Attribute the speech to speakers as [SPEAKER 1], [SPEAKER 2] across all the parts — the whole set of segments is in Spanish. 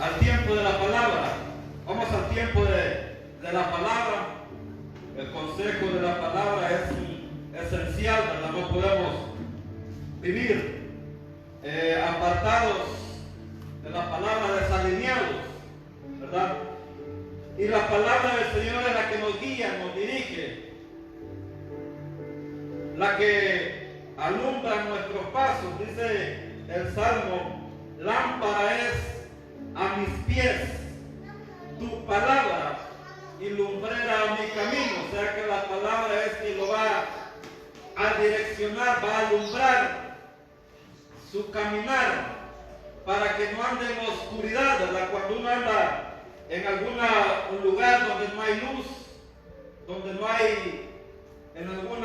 [SPEAKER 1] al tiempo de la palabra. Vamos al tiempo de la palabra. El consejo de la palabra es esencial, ¿verdad? No podemos vivir apartados de la palabra, desalineados, ¿verdad? Y la palabra del Señor es la que nos guía, nos dirige, la que alumbra nuestros pasos. Dice el Salmo: lámpara es a mis pies tu palabra y lumbrera a mi camino. O sea que la palabra es que lo va a direccionar, va a alumbrar su caminar para que no ande en oscuridad, ¿verdad? Cuando uno anda en algún lugar donde no hay luz, donde no hay, en algún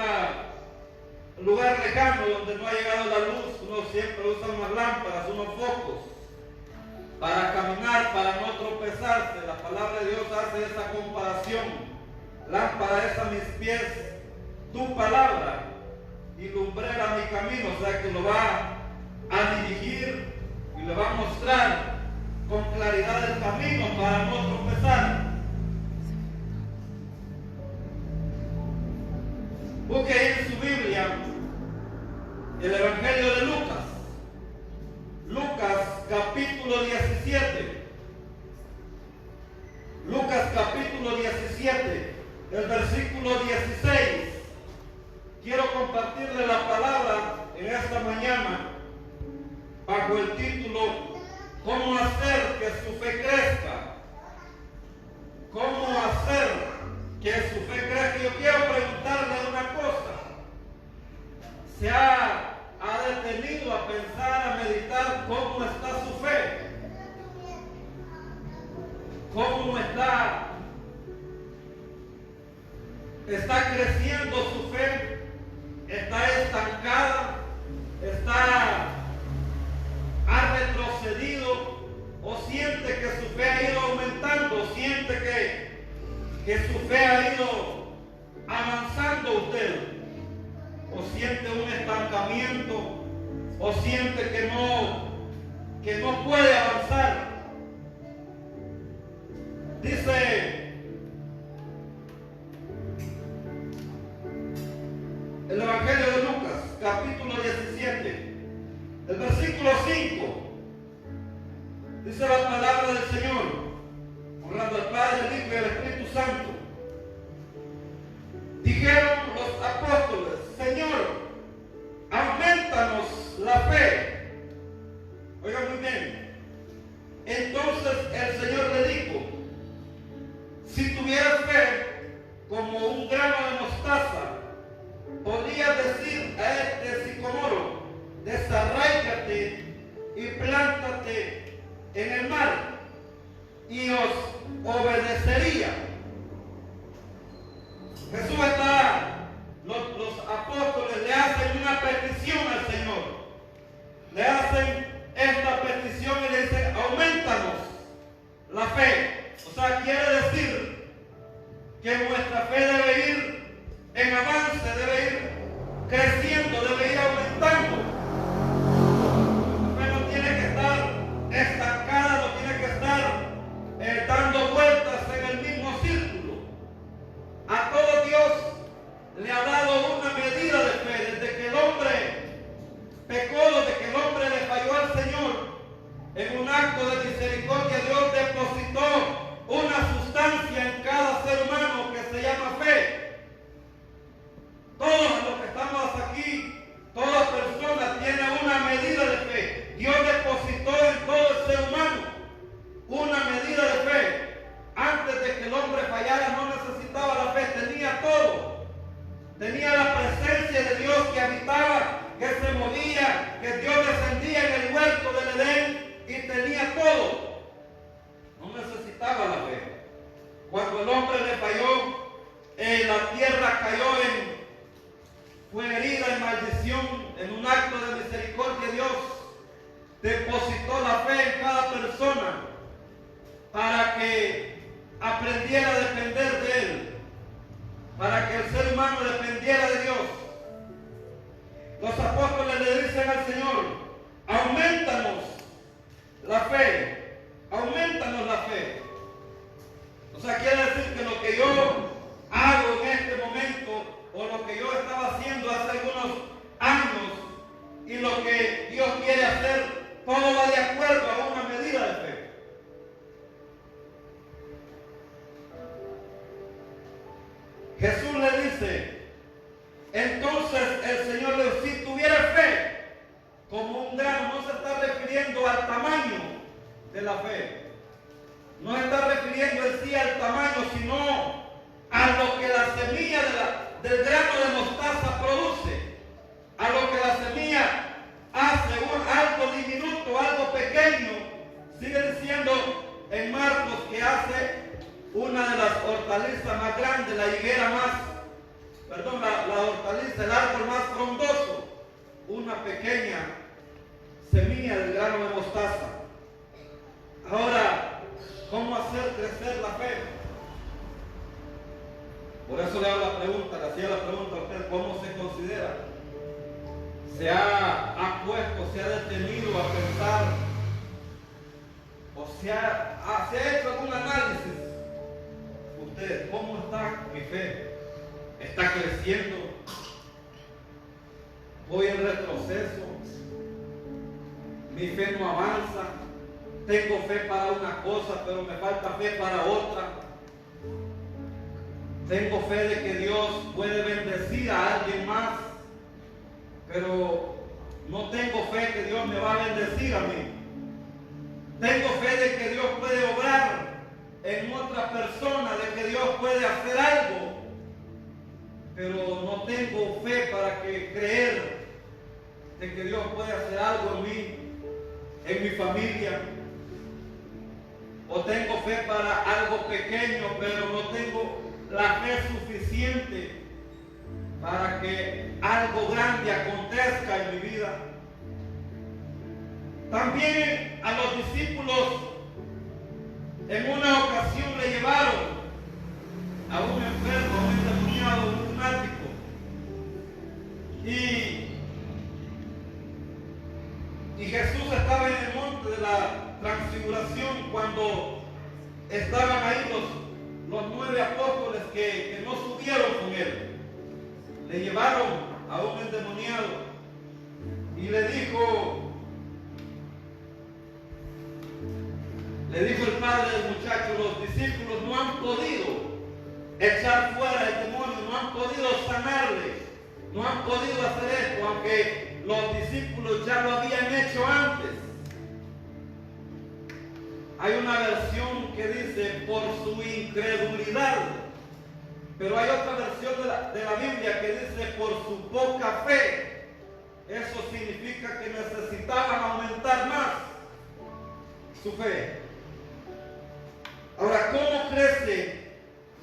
[SPEAKER 1] lugar lejano donde no ha llegado la luz, uno siempre usa unas lámparas, unos focos para caminar, para no tropezarse. La palabra de Dios hace esa comparación. Lámpara es a mis pies tu palabra y lumbrera mi camino. O sea que lo va a dirigir y le va a mostrar con claridad el camino para no tropezar. Busque ahí en su Biblia el Evangelio de Lucas. Lucas capítulo 17. Lucas capítulo 17, el versículo 16. Quiero compartirle la palabra en esta mañana bajo el título: ¿cómo hacer que su fe crezca? ¿Cómo hacer que su fe crezca? Yo quiero preguntarle una cosa. ¿Se ha detenido a pensar, a meditar cómo está su fe? ¿Cómo está creciendo su fe? ¿Está estancada? ¿Ha retrocedido? ¿O siente que su fe ha ido aumentando? ¿Siente que su fe ha ido avanzando usted? ¿O siente un estancamiento? ¿O siente que no puede avanzar? Dice el Evangelio de Lucas, capítulo 17, el versículo 5. Dice la palabra del Señor, honrando al Padre, al Hijo y al Espíritu Santo. Dijeron los apóstoles: Señor, aumentanos la fe. Oigan muy bien. Entonces el Señor le dijo: si tuvieras fe como un grano de mostaza, podrías decir a este sicomoro: desarráigate y plántate en el mar, y os obedecería. Jesús los apóstoles le hacen una petición al Señor. Le hacen esta petición y le dicen: aumentanos la fe. O sea, quiere decir que nuestra fe debe ir en avance, debe ir creciendo, debe ir aumentando. La fe no tiene que estar estancada, no tiene que estar dando vueltas en el mismo círculo. A todo Dios le ha dado una medida de fe. Desde que el hombre pecó, desde que el hombre le falló al Señor, en un acto de misericordia Dios depositó una sustancia en cada ser humano que se llama fe. Todos los que estamos aquí, toda persona tiene una medida de fe. Dios depositó en todo el ser humano una medida de fe. Antes de que el hombre fallara no necesitaba la fe, tenía todo. Tenía la presencia de Dios que habitaba, que se movía, que Dios descendía en el huerto del Edén y tenía todo. No necesitaba la fe. Cuando el hombre le falló, la tierra cayó fue herida en maldición. En un acto de misericordia Dios depositó la fe en cada persona para que aprendiera a depender de Él, para que el ser humano dependiera de Dios. Los apóstoles le dicen al Señor: aumentanos la fe, aumentanos la fe. No se está refiriendo en sí al tamaño, sino a lo que la semilla del grano de mostaza produce, a lo que la semilla hace, algo diminuto, algo pequeño. Sigue diciendo en Marcos que hace una de las hortalizas más grandes, la higuera la hortaliza, el árbol más frondoso, una pequeña semilla del grano de mostaza. Ahora, ¿cómo hacer crecer la fe? Por eso le hago la pregunta, le hacía la pregunta a usted, ¿cómo se considera? ¿Se ha puesto, se ha detenido a pensar o se ha hecho algún análisis? Usted, ¿cómo está mi fe? ¿Está creciendo? ¿Voy en retroceso? ¿Mi fe no avanza? Tengo fe para una cosa, pero me falta fe para otra. Tengo fe de que Dios puede bendecir a alguien más, pero no tengo fe que Dios me va a bendecir a mí. Tengo fe de que Dios puede obrar en otra persona, de que Dios puede hacer algo, pero no tengo fe para creer de que Dios puede hacer algo en mí, en mi familia. O tengo fe para algo pequeño, pero no tengo la fe suficiente para que algo grande acontezca en mi vida. También a los discípulos en una ocasión le llevaron a un enfermo, a un endemoniado, un lunático, y Jesús estaba en el monte de la Transfiguración cuando estaban ahí los 9 apóstoles que no subieron con él. Le llevaron a un endemoniado y le dijo el padre del muchacho, los discípulos no han podido echar fuera el demonio, no han podido sanarle, no han podido hacer esto, aunque los discípulos ya lo habían hecho antes. Hay una versión que dice por su incredulidad, pero hay otra versión de la Biblia que dice por su poca fe. Eso significa que necesitaban aumentar más su fe. Ahora, ¿cómo crece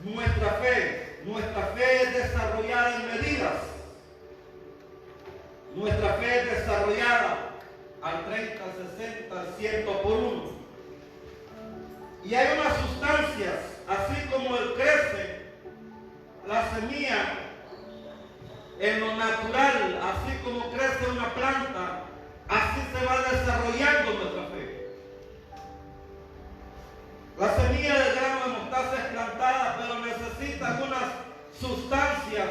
[SPEAKER 1] nuestra fe? Nuestra fe es desarrollada en medidas. Nuestra fe es desarrollada al 30, al 60, al 100 por 1. Y hay unas sustancias, así como crece la semilla en lo natural, así como crece una planta, así se va desarrollando nuestra fe. La semilla del grano de mostaza es plantada, pero necesita algunas sustancias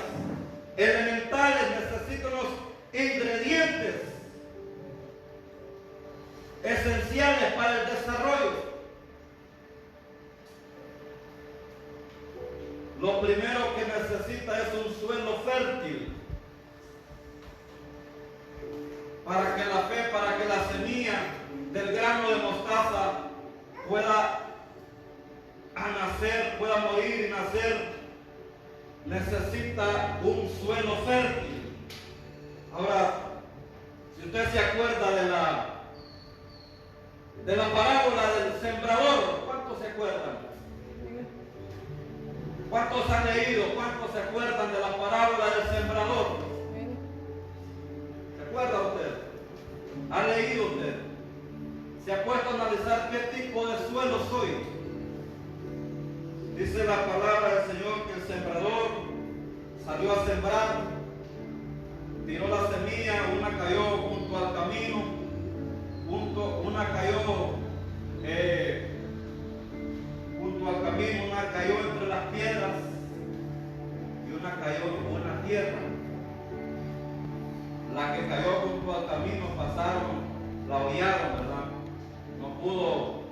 [SPEAKER 1] elementales, necesita unos ingredientes esenciales para el desarrollo. Lo primero que necesita es un suelo fértil para que la fe, para que la semilla del grano de mostaza pueda nacer, pueda morir y nacer. Necesita un suelo fértil. Ahora, si usted se acuerda de la parábola del sembrador, ¿cuántos se acuerdan? ¿Cuántos han leído? ¿Cuántos se acuerdan de la parábola del sembrador? ¿Se acuerda usted? ¿Ha leído usted? ¿Se ha puesto a analizar qué tipo de suelo soy? Dice la palabra del Señor que el sembrador salió a sembrar, tiró la semilla, una cayó junto al camino, una cayó junto al camino, una cayó entre las piedras y una cayó en buena tierra. La que cayó junto al camino pasaron, la hollaron, ¿verdad? No pudo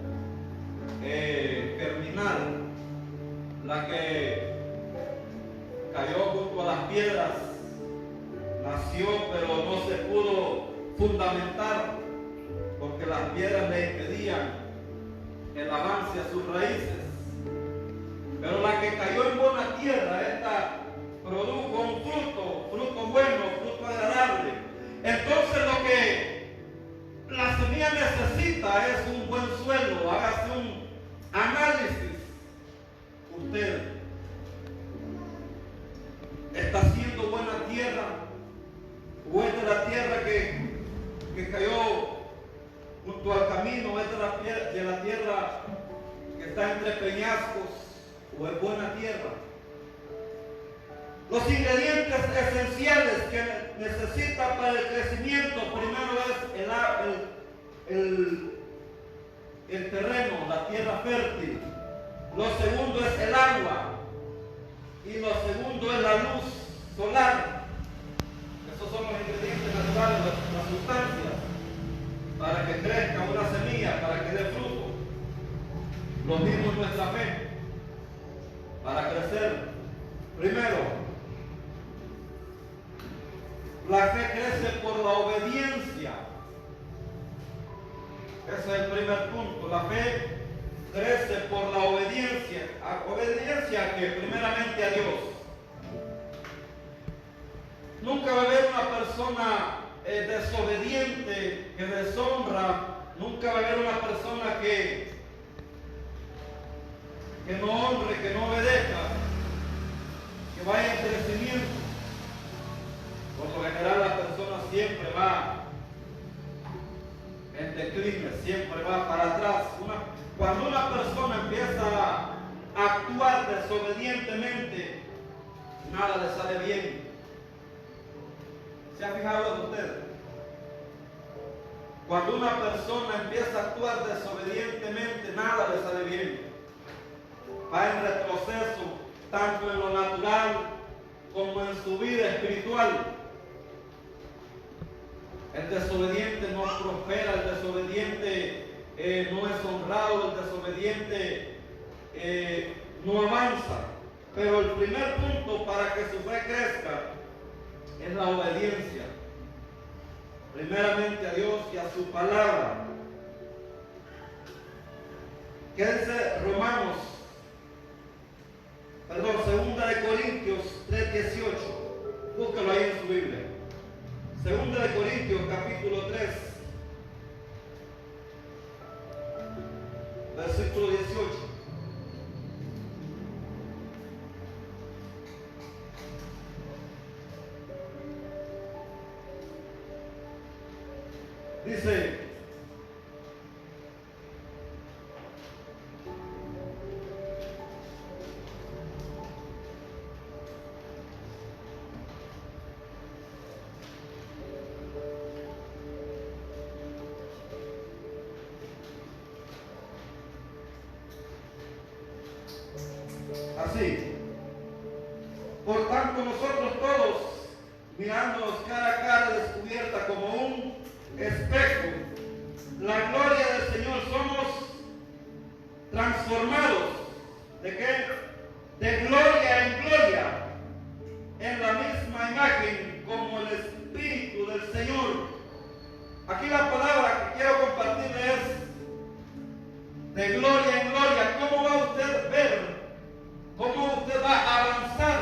[SPEAKER 1] terminar. La que cayó junto a las piedras nació, pero no se pudo fundamentar porque las piedras le impedían hacia sus raíces. Pero la que cayó en buena tierra, esta produjo un fruto bueno, fruto agradable. Entonces lo que la semilla necesita es un buen suelo. Hágase un análisis. Usted está haciendo buena tierra, o es de la tierra que cayó junto al camino, es de la tierra que está entre peñascos, o es buena tierra. Los ingredientes esenciales que necesita para el crecimiento, primero es el terreno, la tierra fértil. Lo segundo es el agua. Y lo segundo es la luz solar. Esos son los ingredientes naturales, las sustancias, para que crezca una semilla, para que dé fruto. Lo mismo es nuestra fe, para crecer. Primero, la fe crece por la obediencia. Ese es el primer punto. La fe crece por la obediencia. ¿Obediencia que primeramente a Dios? Nunca va a haber una persona desobediente, que deshonra. Nunca va a haber una persona que no honre, que no obedezca, que vaya en crecimiento. Por lo general la persona siempre va en declive, siempre va para atrás. Cuando una persona empieza a actuar desobedientemente, nada le sale bien. ¿Se ha fijado usted? Cuando una persona empieza a actuar desobedientemente, nada le sale bien. Va en retroceso, tanto en lo natural como en su vida espiritual. El desobediente no prospera, el desobediente no es honrado, el desobediente no avanza. Pero el primer punto para que su fe crezca es la obediencia. Primeramente a Dios y a su palabra. ¿Qué dice Romanos? Perdón, 2 Corintios 3:18. Búscalo ahí en su Biblia. 2 Corintios capítulo 3, versículo 18. Dice: así, por tanto nosotros todos, mirándonos cara a cara descubierta como un espejo, la gloria del Señor, somos transformados. ¿De qué? De gloria en gloria, en la misma imagen como el Espíritu del Señor. Aquí la palabra que quiero compartirle es de gloria en gloria. ¿Cómo va usted a ver? ¿Cómo usted va a avanzar?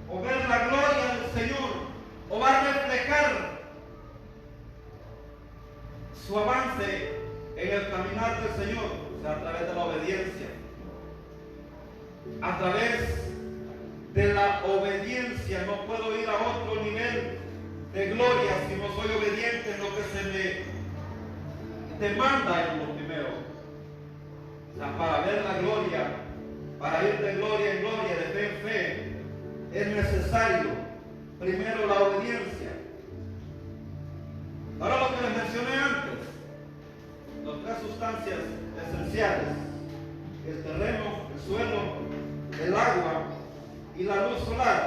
[SPEAKER 1] O ver la gloria del Señor, o va a reflejar su avance en el caminar del Señor, o sea, a través de la obediencia. A través de la obediencia no puedo ir a otro nivel de gloria si no soy obediente en lo que se me demanda en lo primero. O sea, para ver la gloria, para ir de gloria en gloria, de fe en fe, es necesario primero la obediencia. Ahora lo que les mencioné antes, las tres sustancias esenciales: el terreno, el suelo, el agua y la luz solar.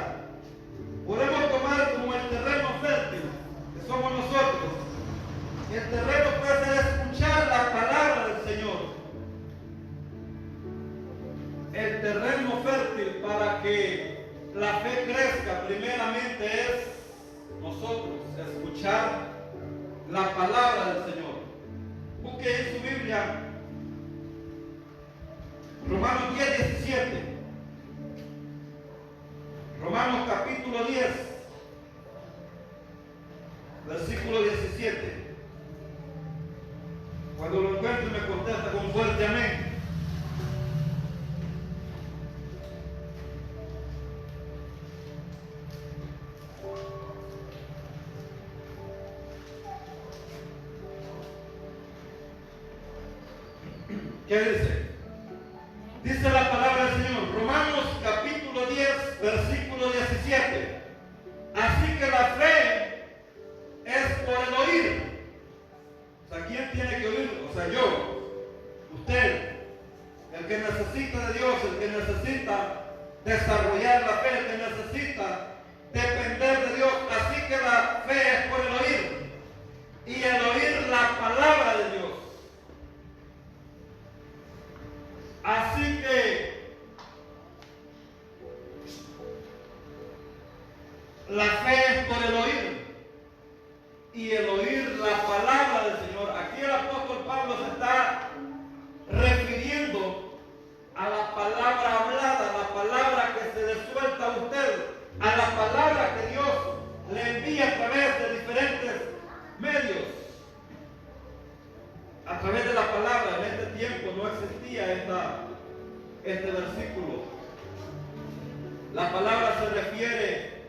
[SPEAKER 1] Podemos tomar como el terreno fértil, que somos nosotros. El terreno puede ser escuchar la palabra del Señor. El terreno fértil para que la fe crezca primeramente es nosotros escuchar la palabra del Señor. Busque en su Biblia Romanos 10, 17. Romanos capítulo 10, versículo 17. Cuando lo encuentre me contesta con fuerte amén. ¿Qué dice? Dice la palabra del Señor, Romanos capítulo 10, versículo 17. Así que la fe es por el oír. O sea, ¿quién tiene que oír? O sea, yo, usted, el que necesita de Dios, el que necesita desarrollar la fe, el que necesita depender de Dios. Así que la fe es por el oír. Y el oír la palabra de Dios. Así que la fe es por el oír y el oír la palabra del Señor. Aquí el apóstol Pablo se está refiriendo a la palabra hablada, a la palabra que se le suelta a usted, a la palabra que Dios le envía a través de diferentes medios. A través de la palabra. En este tiempo no existía este versículo. La palabra se refiere,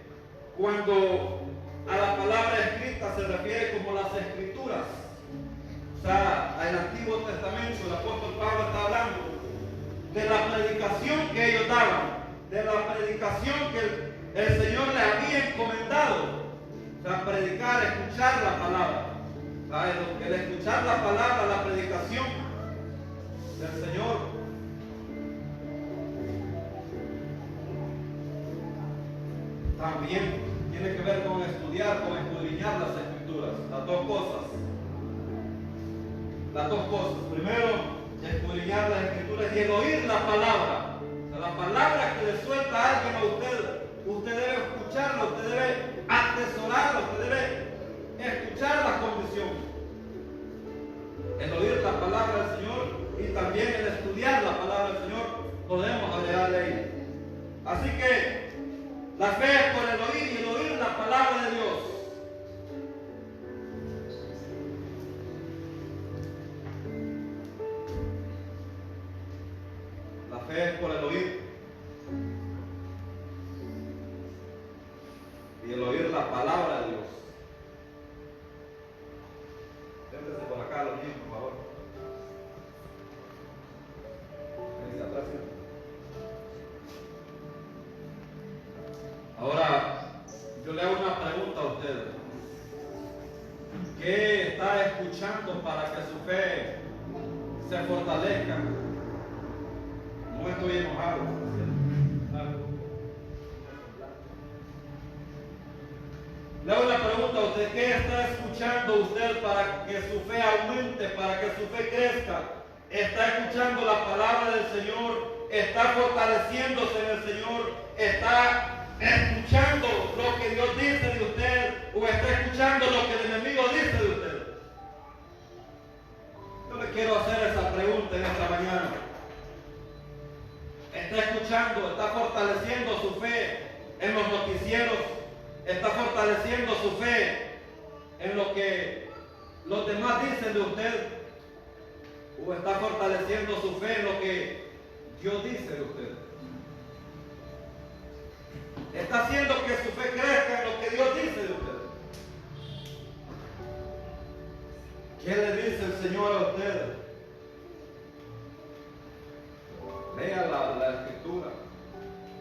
[SPEAKER 1] cuando a la palabra escrita se refiere como las escrituras. O sea, en el Antiguo Testamento el apóstol Pablo está hablando de la predicación que ellos daban, de la predicación que el Señor les había encomendado. O sea, predicar, escuchar la palabra. El escuchar la palabra, la predicación del Señor. También tiene que ver con estudiar, con escudriñar las escrituras. Las dos cosas. Las dos cosas. Primero, escudriñar las escrituras y el oír la palabra. O sea, la palabra que le suelta a alguien a usted debe escucharla, usted debe atesorarla, usted debe escuchar la condición, el oír la palabra del Señor y también el estudiar la palabra del Señor, podemos agregarle ahí. Así que la fe es por el oír y el oír la palabra de Dios. La fe es por el oír y el oír la palabra de Dios. Siéntese por acá, los niños, por favor. Venís atrás. Ahora, yo le hago una pregunta a usted. ¿Qué está escuchando para que su fe se fortalezca? No estoy enojado. Le hago una pregunta a usted. ¿Qué está escuchando usted para que su fe aumente, para que su fe crezca? ¿Está escuchando la palabra del Señor? ¿Está fortaleciéndose en el Señor? ¿Está escuchando lo que Dios dice de usted? ¿O está escuchando lo que el enemigo dice de usted? Yo le quiero hacer esa pregunta en esta mañana. ¿Está escuchando, está fortaleciendo su fe en los noticieros? ¿Está fortaleciendo su fe en lo que los demás dicen de usted? ¿O está fortaleciendo su fe en lo que Dios dice de usted? ¿Está haciendo que su fe crezca en lo que Dios dice de usted? ¿Qué le dice el Señor a usted? Lea la escritura.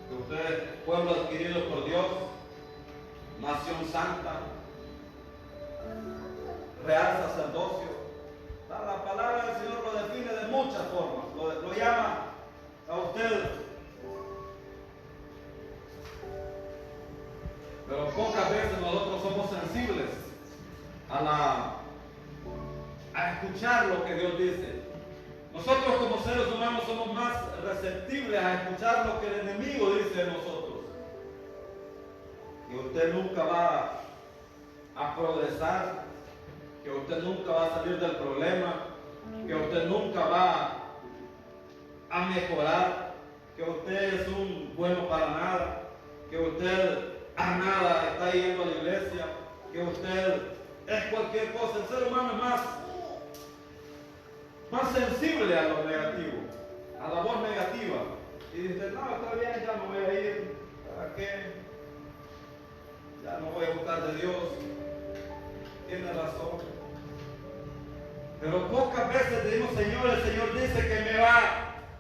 [SPEAKER 1] Que usted es pueblo adquirido por Dios, nación santa, real sacerdocio. La palabra del Señor lo define de muchas formas. Lo llama a usted. Pero pocas veces nosotros somos sensibles a escuchar lo que Dios dice. Nosotros como seres humanos somos más receptibles a escuchar lo que el enemigo dice de nosotros. Que usted nunca va a progresar, que usted nunca va a salir del problema, que usted nunca va a mejorar, que usted es un bueno para nada, que usted a nada está yendo a la iglesia, que usted es cualquier cosa. El ser humano es más sensible a lo negativo, a la voz negativa. Y dice, no, está bien, ya no voy a ir, ¿para qué? Ya no voy a buscar de Dios. Tiene razón. Pero pocas veces decimos, Señor, el Señor dice que me va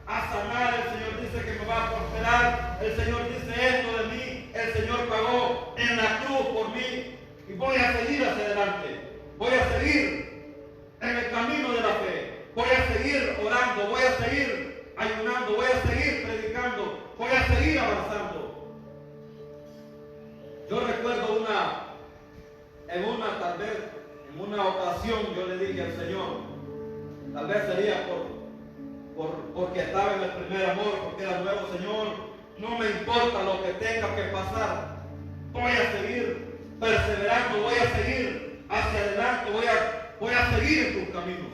[SPEAKER 1] a sanar, el Señor dice que me va a prosperar, el Señor dice esto de mí, el Señor pagó en la cruz por mí y voy a seguir hacia adelante, voy a seguir en el camino de la fe, voy a seguir orando, voy a seguir ayunando, voy a seguir predicando, voy a seguir avanzando. Yo recuerdo en una ocasión yo le dije al Señor, tal vez sería porque estaba en el primer amor, porque era nuevo, Señor, no me importa lo que tenga que pasar, voy a seguir perseverando, voy a seguir hacia adelante, voy a seguir en tus caminos.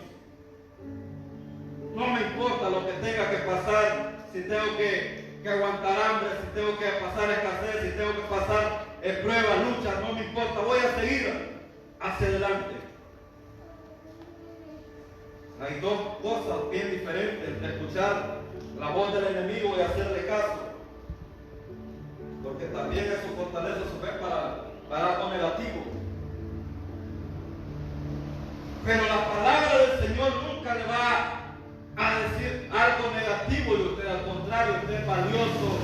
[SPEAKER 1] No me importa lo que tenga que pasar, si tengo que aguantar hambre, si tengo que pasar escasez, si tengo que pasar pruebas, luchas, no me importa, voy a seguir hacia adelante. Hay dos cosas bien diferentes: de escuchar la voz del enemigo y hacerle caso, porque también eso fortalece su fe para algo negativo. Pero la palabra del Señor nunca le va a decir algo negativo de usted, al contrario, usted es valioso,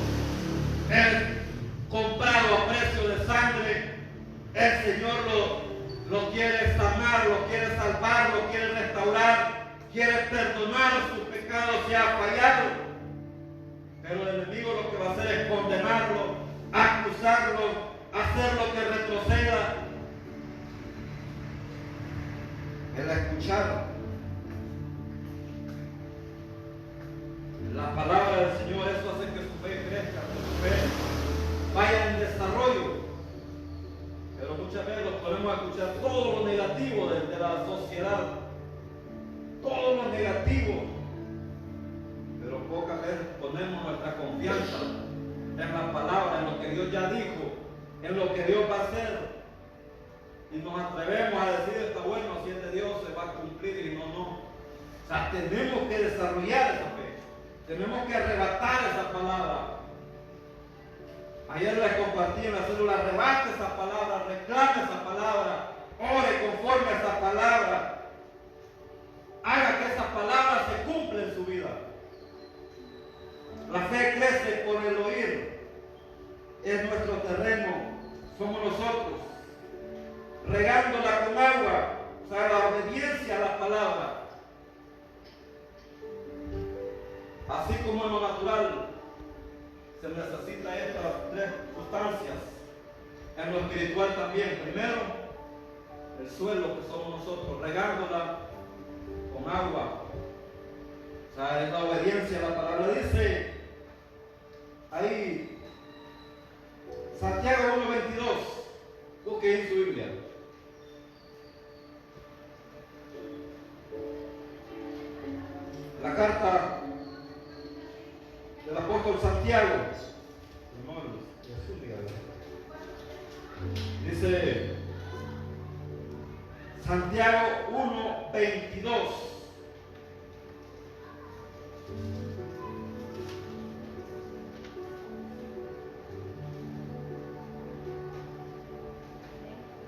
[SPEAKER 1] es comprado a precio de sangre. El Señor lo quiere sanar, lo quiere salvar, lo quiere restaurar, quiere perdonar sus pecados si ha fallado. Pero el enemigo lo que va a hacer es condenarlo, acusarlo, hacerlo que retroceda. El escuchar la palabra del Señor, eso hace que su fe crezca, que su fe vaya en desarrollo. Pero muchas veces nos ponemos a escuchar todo lo negativo de la sociedad, todo lo negativo, pero pocas veces ponemos nuestra confianza en la palabra, en lo que Dios ya dijo, en lo que Dios va a hacer, y nos atrevemos a decir, está bueno, si es de Dios se va a cumplir, y no. O sea, tenemos que desarrollar esa fe, tenemos que arrebatar esa palabra. Ayer les compartí en la célula, arrebate esa palabra, reclame esa palabra, ore conforme a esa palabra, haga que esa palabra se cumpla en su vida. La fe crece por el oír, es nuestro terreno, somos nosotros, regándola con agua, o sea, la obediencia a la palabra. Así como en lo natural se necesitan estas tres sustancias, en lo espiritual también. Primero, el suelo que somos nosotros, regándola con agua. O sea, es la obediencia a la palabra. Dice ahí Santiago 1:22, busque en su Biblia. La carta del apóstol Santiago, dice Santiago 1:22.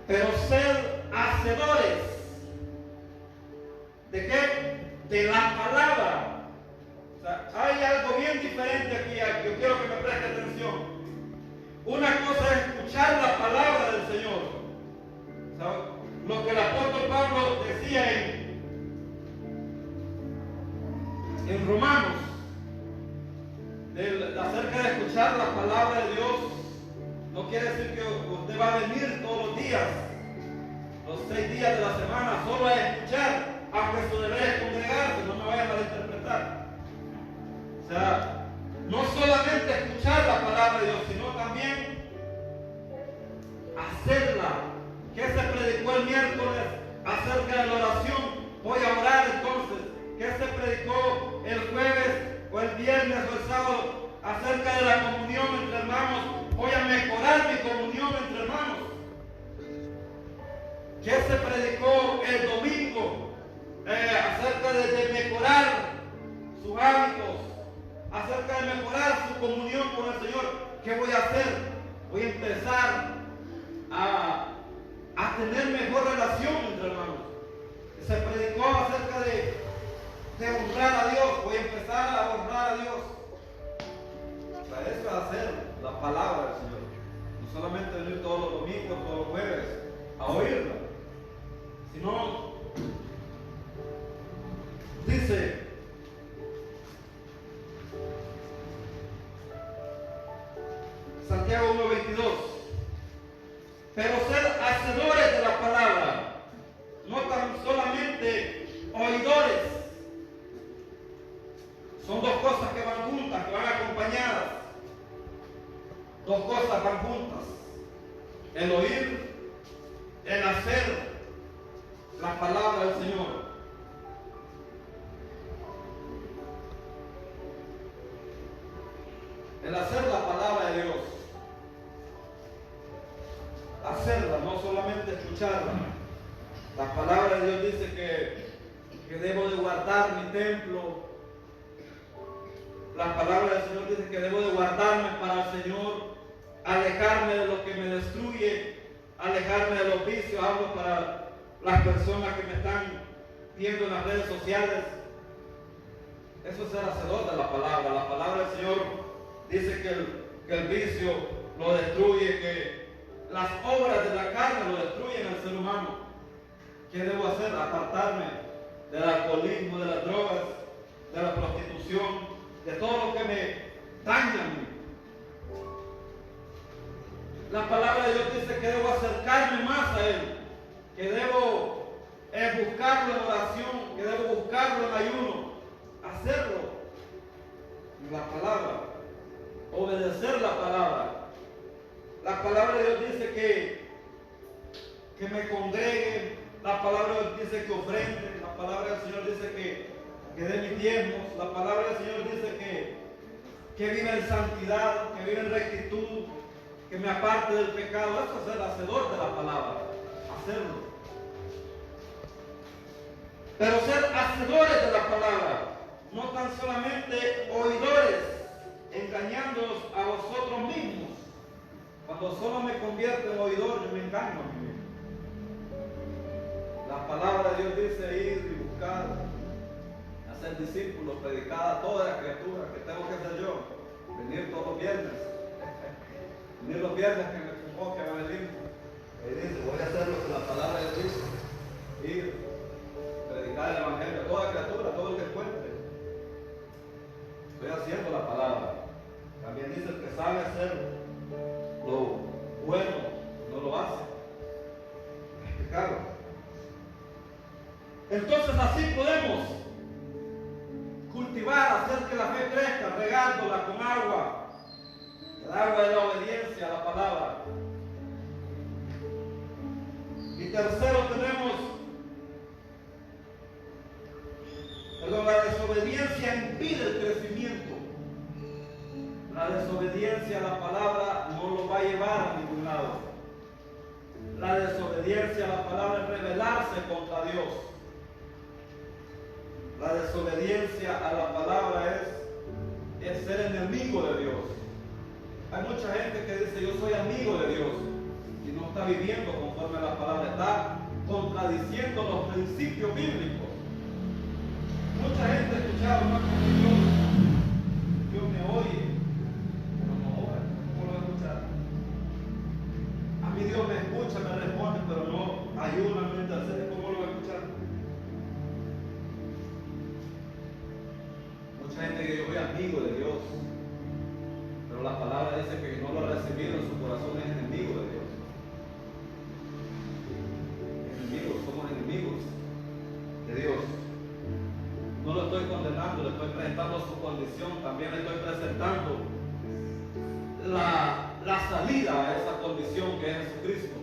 [SPEAKER 1] Pero sed hacedores ¿de qué? De la palabra. O sea, hay algo bien diferente aquí. Yo quiero que me preste atención. Una cosa es escuchar la palabra del Señor. O sea, lo que el apóstol Pablo decía en Romanos, acerca de escuchar la palabra de Dios, no quiere decir que usted va a venir todos los días, los 6 días de la semana, solo a escuchar, aunque su deber es congregarse, no me vayan a malinterpretar. O sea, no solamente escuchar la palabra de Dios, sino también hacerla. ¿Qué se predicó el miércoles acerca de la oración? Voy a orar entonces. ¿Qué se predicó el jueves o el viernes acerca de la comunión entre hermanos, voy a mejorar mi comunión entre hermanos. ¿Qué se predicó el domingo? Acerca de mejorar sus hábitos, acerca de mejorar su comunión con el Señor. ¿Qué voy a hacer? Voy a empezar a tener mejor relación entre hermanos. Se predicó acerca de honrar a Dios. Voy a empezar a honrar a Dios. Para eso es hacer la palabra del Señor. No solamente venir todos los domingos, todos los jueves a oírla, sino, dice, Santiago 1:22, pero ser hacedores de la palabra, no tan solamente oidores. Son dos cosas que van juntas, que van acompañadas. Dos cosas van juntas: el oír, el hacer la palabra del Señor. El hacer la palabra de Dios. Hacerla, no solamente escucharla. La palabra de Dios dice que debo de guardar mi templo. La palabra del Señor dice que debo de guardarme para el Señor, alejarme de lo que me destruye, alejarme de los vicios. Hablo para las personas que me están viendo en las redes sociales. Eso es ser hacedor de la palabra. La palabra del Señor dice que el vicio lo destruye, que las obras de la carne lo destruyen al ser humano. ¿Qué debo hacer? Apartarme del alcoholismo, de las drogas, de la prostitución, de todo lo que me daña a mí. La palabra de Dios dice que debo acercarme más a Él, que debo buscarlo en oración, que debo buscarlo en ayuno, hacerlo en la palabra, obedecer la palabra. La palabra de Dios dice que me congregue. La palabra de Dios dice que ofrende. La palabra del Señor dice que dé mis diezmos. La palabra del Señor dice que viva en santidad, que viva en rectitud, que me aparte del pecado. Eso es ser hacedor de la palabra, hacerlo. Pero ser hacedores de la palabra, no tan solamente oidores, engañándoos a vosotros mismos. Cuando solo me convierto en oidor, yo me engaño a mí mismo. La palabra de Dios dice ir y buscar, hacer discípulos, predicar a toda la criatura. ¿Qué tengo que hacer yo? Venir todos los viernes. Venir los viernes que me convoque a venir. Y dice, voy a hacer lo que la palabra de Dios dice. Ir, predicar el evangelio a toda criatura, todo el que encuentre. Estoy haciendo la palabra. También dice el que sabe hacer lo bueno, no lo hace. Es pecado. Entonces así podemos cultivar, hacer que la fe crezca, regándola con agua, el agua de la obediencia a la palabra. Y tercero tenemos, la desobediencia impide el crecimiento. La desobediencia a la palabra no lo va a llevar a ningún lado. La desobediencia a la palabra es rebelarse contra Dios. La desobediencia a la palabra es ser enemigo de Dios. Hay mucha gente que dice yo soy amigo de Dios y no está viviendo conforme a la palabra, está contradiciendo los principios bíblicos. Mucha gente ha escuchado más que Dios me oye, pero no obra. ¿Cómo lo va a escuchar? A mí Dios me escucha, me responde, pero no ayuda a interceder. ¿Cómo lo va a escuchar? Mucha gente que yo soy amigo de Dios, pero la palabra dice que no lo ha recibido en su corazón, es enemigo de Dios. Enemigos, somos enemigos de Dios. No lo estoy condenando, le estoy presentando su condición, también le estoy presentando la salida a esa condición que es Jesucristo.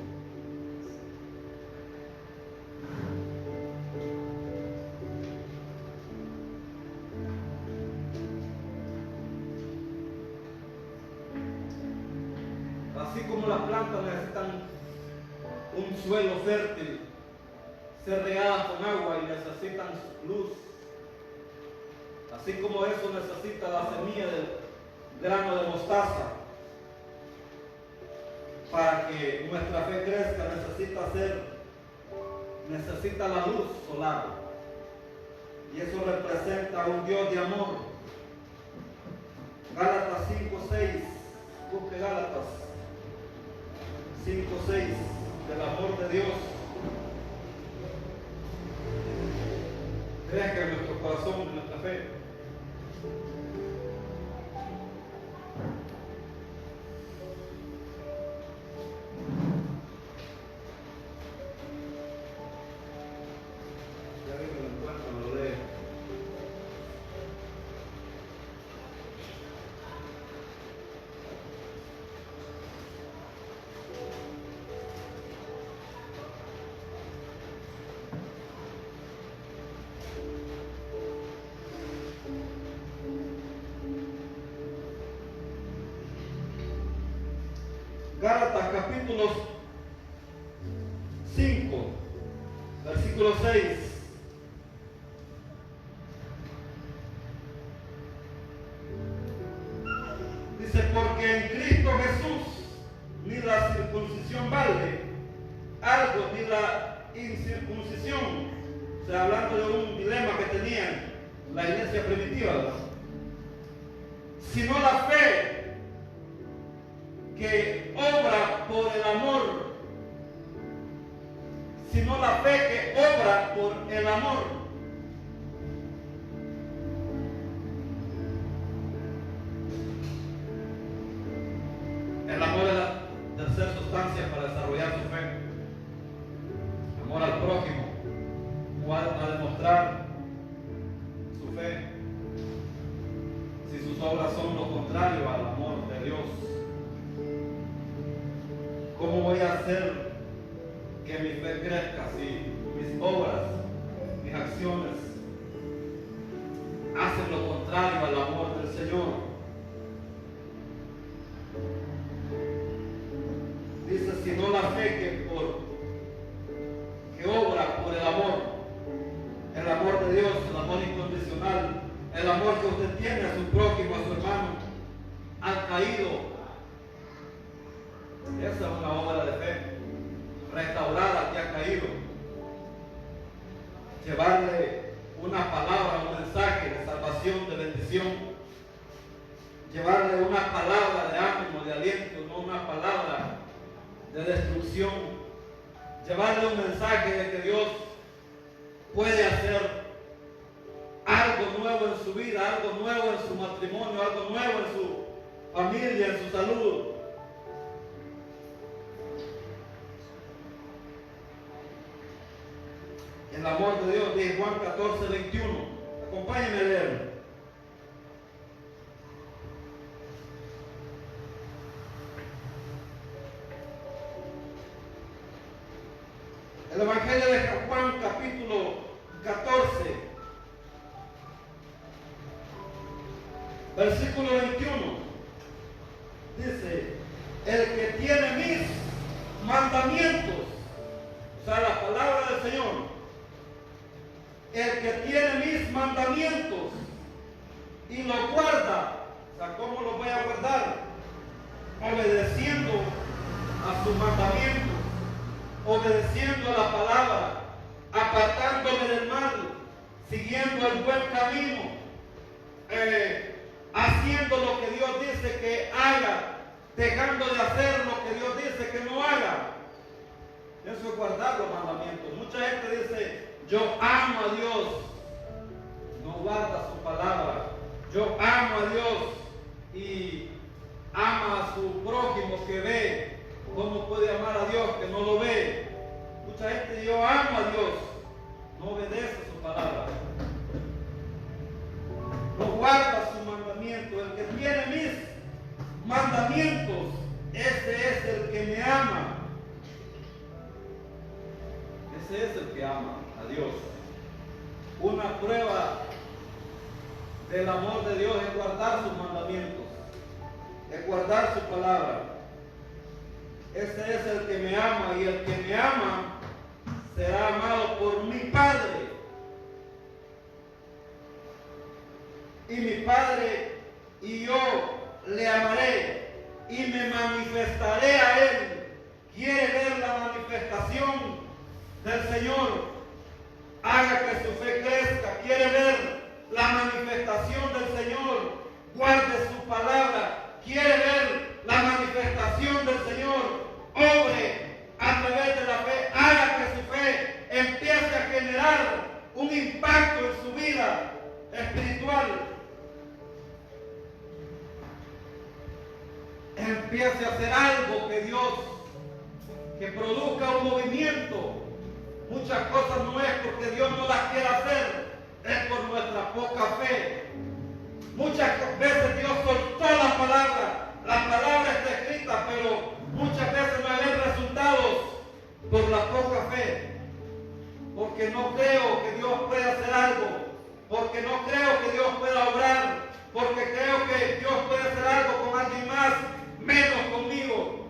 [SPEAKER 1] Así como las plantas necesitan un suelo fértil, ser regadas con agua y necesitan luz. Así como eso necesita la semilla del grano de mostaza. Para que nuestra fe crezca necesita la luz solar. Y eso representa a un Dios de amor. Gálatas 5:6. Busque Gálatas 5:6. Del amor de Dios. Crezca en nuestro corazón, en nuestra fe. Gálatas capítulo 5, versículo 6. Dice, porque en Cristo Jesús ni la circuncisión vale algo, ni la incircuncisión. O sea, hablando de un dilema que tenían la iglesia primitiva, ¿verdad? Sino la fe que obra por el amor, sino la fe que obra por el amor. El amor es la tercera sustancia para desarrollar su fe. Amor al prójimo, o a demostrar su fe. Si sus obras son lo contrario al amor de Dios, ¿cómo voy a hacer que mi fe crezca si mis obras, mis acciones hacen lo contrario al amor del Señor? Dice, sino la fe que obra por el amor de Dios, el amor incondicional, el amor que usted tiene a su prójimo, a su hermano, al caído. Esa es una obra de fe, restaurar al que ha caído, llevarle una palabra, un mensaje de salvación, de bendición, llevarle una palabra de ánimo, de aliento, no una palabra de destrucción, llevarle un mensaje de que Dios puede hacer algo nuevo en su vida, algo nuevo en su matrimonio, algo nuevo en su familia, en su salud. El amor de Dios, dice Juan 14:21. Acompáñenme a leer. El Evangelio de Juan, capítulo 14, versículo 21. Dice, el que tiene mis mandamientos, o sea, la palabra del Señor, el que tiene mis mandamientos y los guarda, o sea, ¿cómo los voy a guardar? Obedeciendo a sus mandamientos, obedeciendo a la palabra, apartándome del mal, siguiendo el buen camino, haciendo lo que Dios dice que haga, dejando de hacer lo que Dios dice que no haga. Eso es guardar los mandamientos. Mucha gente dice, yo amo a Dios, no guarda su palabra. Yo amo a Dios y ama a su prójimo que ve. ¿Cómo puede amar a Dios que no lo ve? Mucha gente dice, yo amo a Dios, no obedece su palabra, no guarda su mandamiento. El que tiene mis mandamientos, ese es el que me ama. Ese es el que ama a Dios. Una prueba del amor de Dios es guardar sus mandamientos, es guardar su palabra. ese es el que me ama, y el que me ama será amado por mi Padre. Y mi Padre y yo le amaré y me manifestaré a Él. ¿Quiere ver la manifestación del Señor? Haga que su fe crezca. ¿Quiere ver la manifestación del Señor? Guarde su palabra. ¿Quiere ver la manifestación del Señor? Obre a través de la fe. Haga que su fe empiece a generar un impacto en su vida espiritual. Empiece a hacer algo que produzca un movimiento. Muchas cosas no es porque Dios no las quiera hacer, es por nuestra poca fe. Muchas veces Dios soltó la palabra está escrita, pero muchas veces no hay resultados por la poca fe. Porque no creo que Dios pueda hacer algo, porque no creo que Dios pueda obrar, porque creo que Dios puede hacer algo con alguien más, menos conmigo.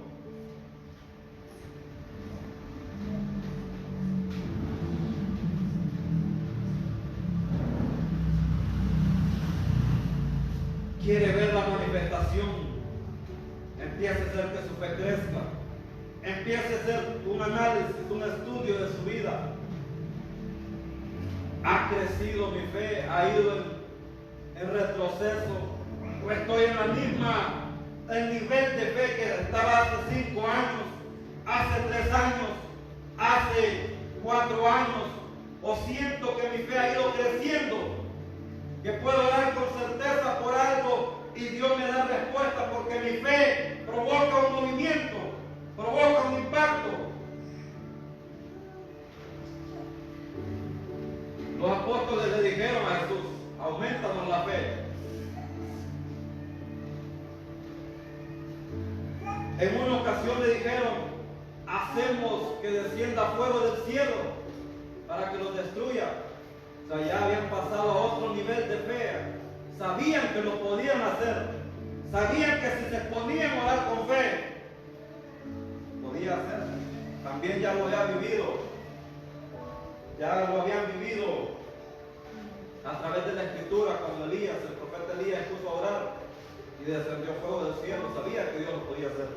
[SPEAKER 1] Quiere ver la manifestación, empiece a hacer que su fe crezca, empiece a hacer un análisis, un estudio de su vida. ¿Ha crecido mi fe? ¿Ha ido en retroceso? ¿O estoy en el nivel de fe que estaba hace 5 años, hace 3 años, hace 4 años? ¿O siento que mi fe ha ido creciendo? Que puedo orar con certeza por algo y Dios me da respuesta, porque mi fe provoca un movimiento, provoca un impacto. Los apóstoles le dijeron a Jesús: aumentanos la fe. En una ocasión le dijeron: hacemos que descienda fuego del cielo para que los destruya. O sea, ya habían pasado a otro nivel de fe. Sabían que lo podían hacer. Sabían que si se ponían a orar con fe, podía hacer. También ya lo había vivido. Ya lo habían vivido a través de la Escritura, cuando Elías, el profeta Elías, puso a orar y descendió fuego del cielo. Sabía que Dios lo podía hacer.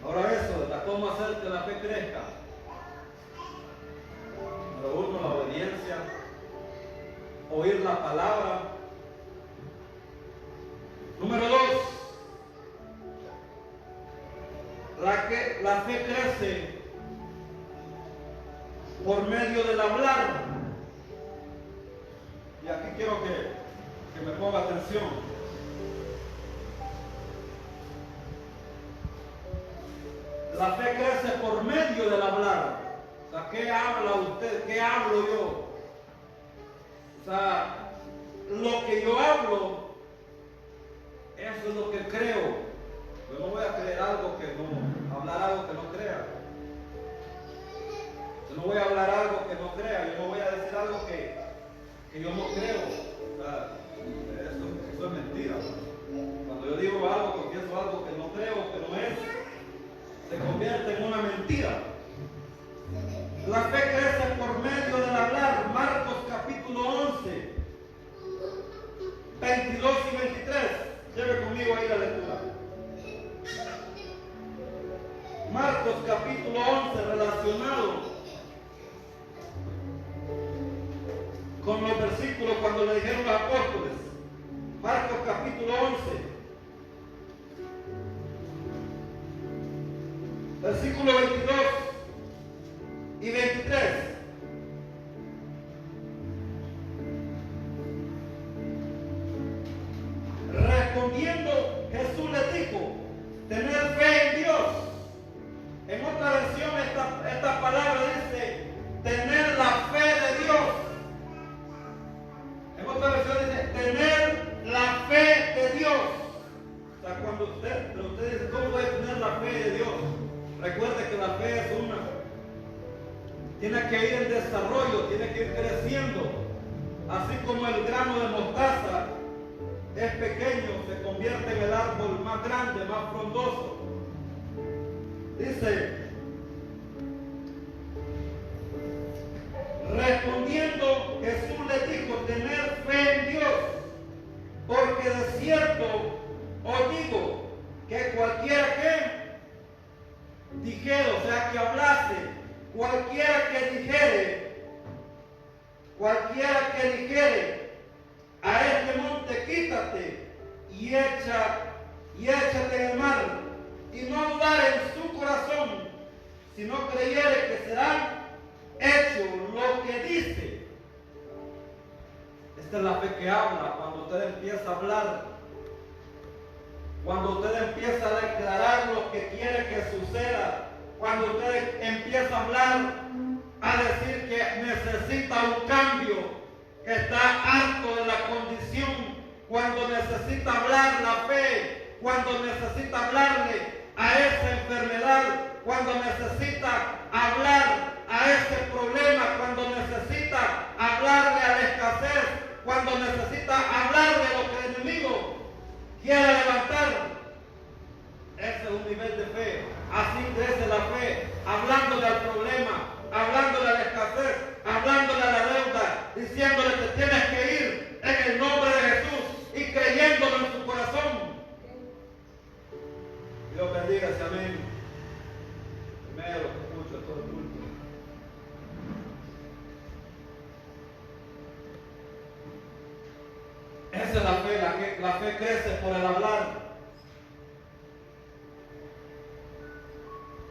[SPEAKER 1] Ahora eso, ¿cómo hacer que la fe crezca? Número 1, la obediencia, oír la palabra. Número 2, la fe crece por medio del hablar. Y aquí quiero que me ponga atención. La fe crece por medio del hablar. O sea, ¿qué habla usted? ¿Qué hablo yo? O sea, lo que yo hablo, eso es lo que creo. Yo no voy a creer algo que no, hablar algo que no crea. Yo no voy a hablar algo que no crea. Yo no voy a decir algo que yo no creo. O sea, eso es mentira. Cuando yo digo algo, confieso algo que no creo, que no es, se convierte en una mentira. La fe crece por medio del hablar. Marcos capítulo 11, 22 y 23. Lleve conmigo ahí la lectura. Marcos capítulo 11, relacionado con los versículos cuando le dijeron los apóstoles. Marcos capítulo 11, versículo 22 y 23. Respondiendo, Jesús les dijo: tener fe en Dios. En otra versión esta palabra dice: tener la fe de Dios. En otra versión dice: tener la fe de Dios. O sea, cuando usted dice: ¿cómo voy a tener la fe de Dios? Recuerde que la fe es tiene que ir en desarrollo, tiene que ir creciendo. Así como el grano de mostaza es pequeño, se convierte en el árbol más grande, más frondoso. Dice, respondiendo Jesús le dijo, tened fe en Dios, porque de cierto os digo que cualquiera que dijere, o sea, que hablase, cualquiera que dijere a este monte, quítate y échate en el mar, y no dudar en su corazón, sino creyere que será hecho lo que dice. Esta es la fe que habla cuando usted empieza a hablar, cuando usted empieza a declarar lo que quiere que suceda, cuando usted empieza a hablar, a decir que necesita un cambio, que está harto de la condición, cuando necesita hablar la fe, cuando necesita hablarle a esa enfermedad, cuando necesita hablar a ese problema, cuando necesita hablarle a la escasez, cuando necesita hablarle a lo que el enemigo quiere levantar. Ese es un nivel de fe. Así crece la fe, hablándole al problema, hablándole a la escasez, hablándole a la deuda, diciéndole que tienes que ir en el nombre de Jesús y creyéndolo en su corazón. Dios bendiga ese amén. Primero lo que escucho todo el mundo. Esa es la fe, la fe crece por el hablar.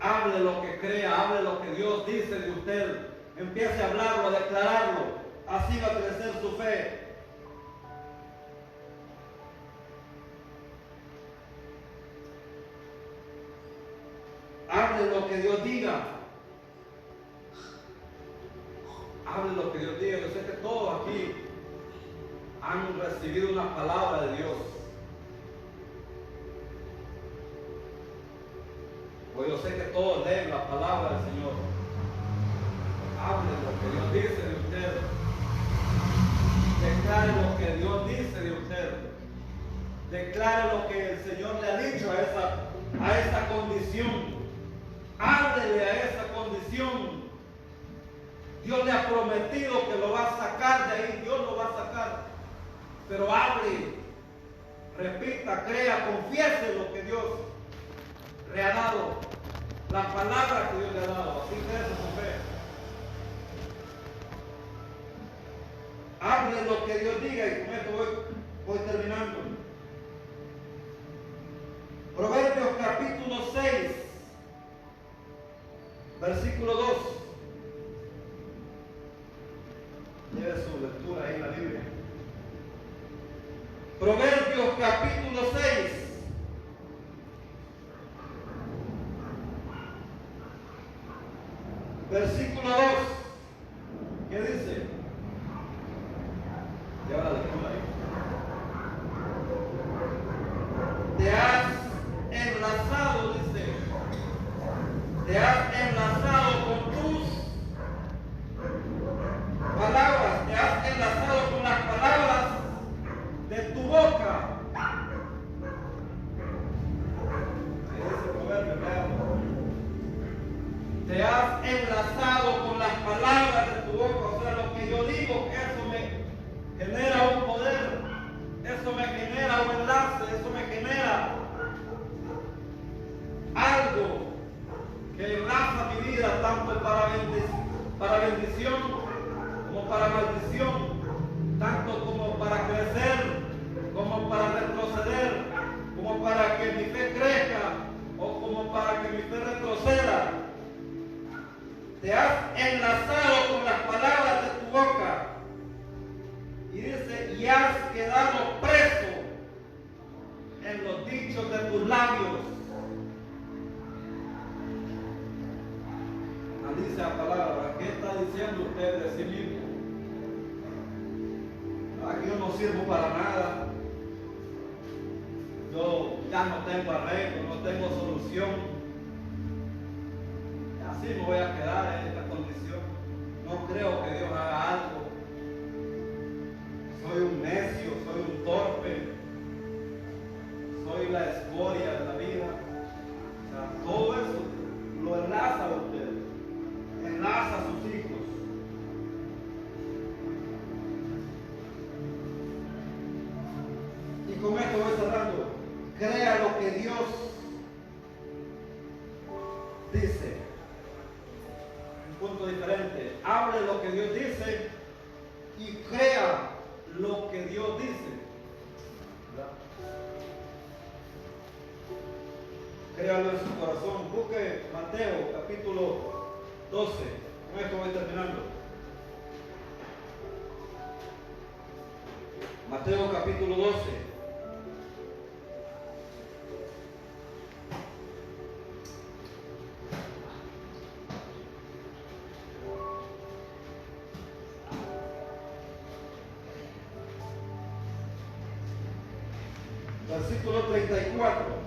[SPEAKER 1] Hable lo que crea, hable lo que Dios dice de usted. Empiece a hablarlo, a declararlo. Así va a crecer su fe. Hable lo que Dios diga. Hable lo que Dios diga. Yo sé que todos aquí han recibido una palabra de Dios. Pues yo sé que todos leen la palabra del Señor. Hable lo que Dios dice de usted. Declare lo que Dios dice de usted. Declare lo que el Señor le ha dicho a esa condición. Háblele a esa condición. Dios le ha prometido que lo va a sacar de ahí. Dios lo va a sacar. Pero hable, repita, crea, confiese lo que Dios le ha dado, la palabra que Dios le ha dado. Así crece su fe. Hable lo que Dios diga, y con esto voy terminando. Proverbios capítulo 6, versículo 2. Lleve su lectura ahí en la Biblia. Proverbios capítulo 6, versículo 2. ¿Qué dice? Lleva la lectura ahí. Te has enlazado, dice. Te has enlazado con tus palabras. Te has enlazado con las palabras de tu boca. Ese proverbio, te has enlazado con las palabras de tu boca. O sea, lo que yo digo, eso me genera un poder, eso me genera un enlace, eso me genera algo que enlaza mi vida tanto para bendición como para maldición, tanto como para crecer, como para retroceder, como para que mi fe crezca o como para que mi fe retroceda. Te has enlazado con las palabras de tu boca. Y dice, y has quedado preso en los dichos de tus labios. Analice la palabra. ¿Qué está diciendo usted de sí mismo? Aquí yo no sirvo para nada. Yo ya no tengo arreglo, no tengo solución. Así me voy a quedar en esta condición. No creo que Dios haga algo. Soy un necio, soy un torpe, soy la escoria de la vida. O sea, todo eso crea lo que Dios dice. Un punto diferente. Hable lo que Dios dice y crea lo que Dios dice. ¿Verdad? Créalo en su corazón. Busque Mateo capítulo 12. Con esto voy terminando. Mateo capítulo 12. Versículo 34.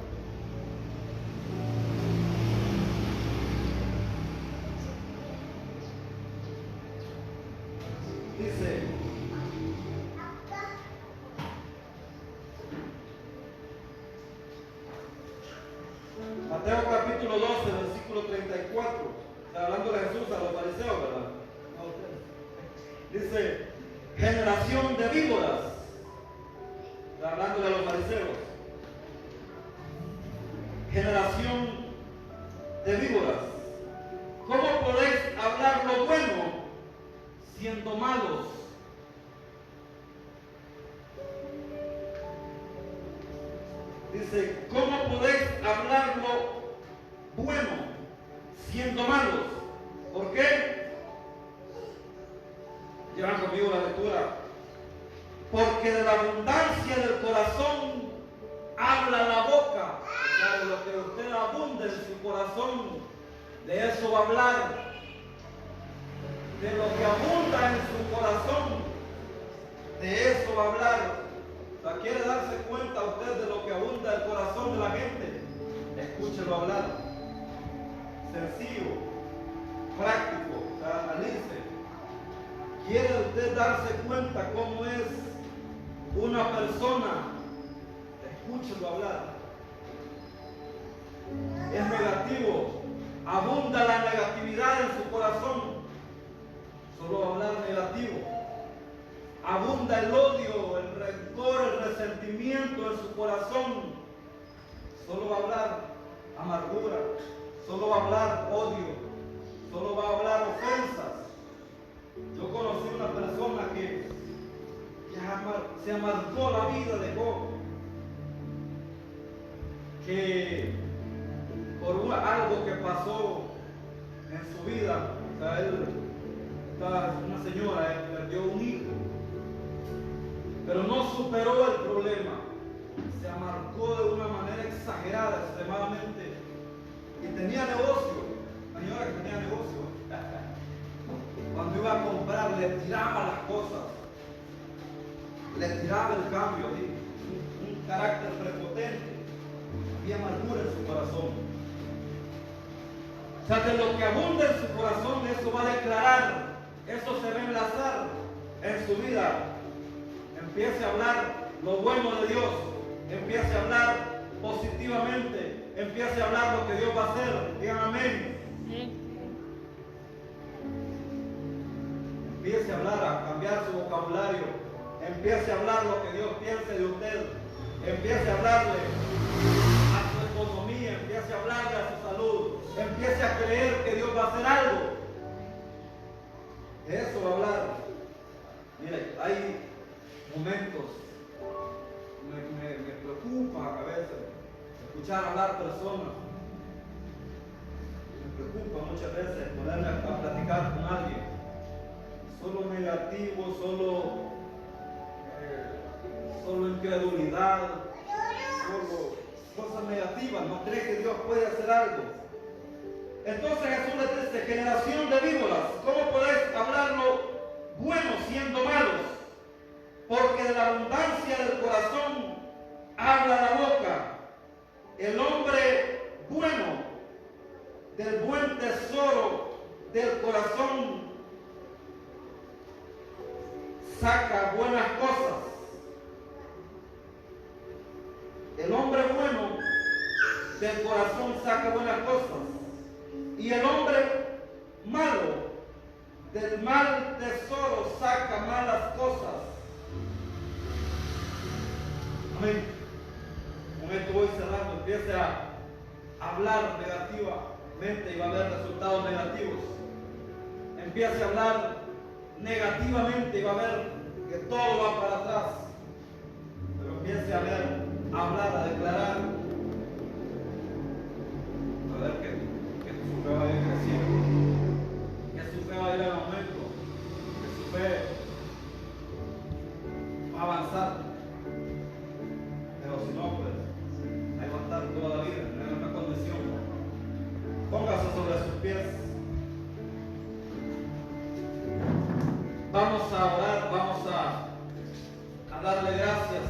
[SPEAKER 1] Dice: Mateo capítulo 12, versículo 34. Está hablando de Jesús a los fariseos, ¿verdad? Dice: generación de víboras. Está hablando de los fariseos. Generación de víboras. ¿Cómo podéis hablar lo bueno siendo malos? Dice: ¿cómo podéis hablar lo bueno siendo malos? ¿Por qué? Llevan conmigo la lectura. Porque de la abundancia del corazón habla la boca. O sea, de lo que usted abunde en su corazón, de eso va a hablar. De lo que abunda en su corazón, de eso va a hablar. O sea, ¿quiere darse cuenta usted de lo que abunda el corazón de la gente? Escúchelo hablar. Sencillo, práctico, o sea, analice. ¿Quiere usted darse cuenta cómo es una persona? Escúchelo hablar. Es negativo, abunda la negatividad en su corazón, solo va a hablar negativo. Abunda el odio, el rencor, el resentimiento en su corazón, solo va a hablar amargura, solo va a hablar odio, solo va a hablar ofensas. Yo conocí una persona que se amargó la vida de Job, que por algo que pasó en su vida, o sea, una señora, él perdió un hijo, pero no superó el problema, se amargó de una manera exagerada, extremadamente, y tenía negocio, la señora que tenía negocio, cuando iba a comprar le tiraba las cosas, le tiraba el cambio, un carácter prepotente, había amargura en su corazón. O sea, de lo que abunda en su corazón, eso va a declarar, eso se va a enlazar en su vida. Empiece a hablar lo bueno de Dios, empiece a hablar positivamente, empiece a hablar lo que Dios va a hacer. Digan amén. Empiece a hablar, a cambiar su vocabulario, empiece a hablar lo que Dios piense de usted, empiece a hablarle a su economía, empiece a hablarle a su salud, empiece a creer que Dios va a hacer algo. De eso va a hablar. Mire, hay momentos, me preocupa a veces escuchar hablar personas, me preocupa muchas veces ponerme a platicar con alguien, solo negativo, solo incredulidad, solo cosas negativas, no cree que Dios puede hacer algo. Entonces Jesús les dice: generación de víboras, ¿cómo podéis hablar lo bueno siendo malos? Porque de la abundancia del corazón habla la boca. El hombre bueno, del buen tesoro del corazón, saca buenas cosas. El hombre bueno del corazón saca buenas cosas. Y el hombre malo del mal tesoro saca malas cosas. Amén. Con esto voy empiece a hablar negativamente y va a haber resultados negativos. Empiece a hablar negativamente y va a ver que todo va para atrás. Pero empiece a ver, a hablar, a declarar, a ver que su fe va a ir creciendo, que su fe va a ir en aumento, que su fe va a avanzar. Pero si no, pues ahí va a estar toda la vida en la misma condición. Póngase sobre sus pies. Vamos a orar, vamos a darle gracias.